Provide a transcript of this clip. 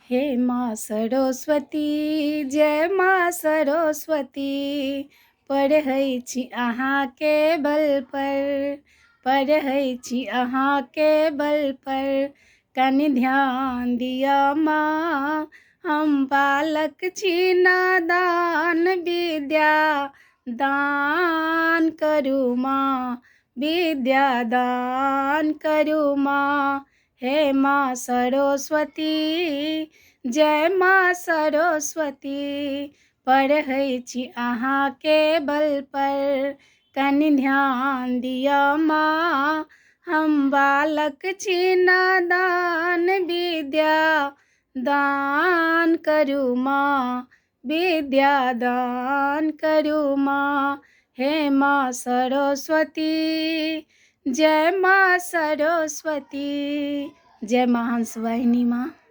हे माँ सरस्वती, जय माँ सरस्वती, पढ़ै छी अहाँके बल पर, पढ़ै छी अहाँके बल पर, कनि ध्यान दिअ माँ, हम बालक छी नादान, विद्या दान करू माँ, विद्या दान करू माँ। हे माँ सरस्वती, जय माँ सरस्वती, पढ़ै छी अहाँके बल पर, कनि ध्यान दिअ माँ, हम बालक छी नादान, विद्या दान करू माँ, विद्या दान करू माँ। हे माँ सरस्वती, जय माँ सरस्वती, जय माँ हंसवाहिनी माँ।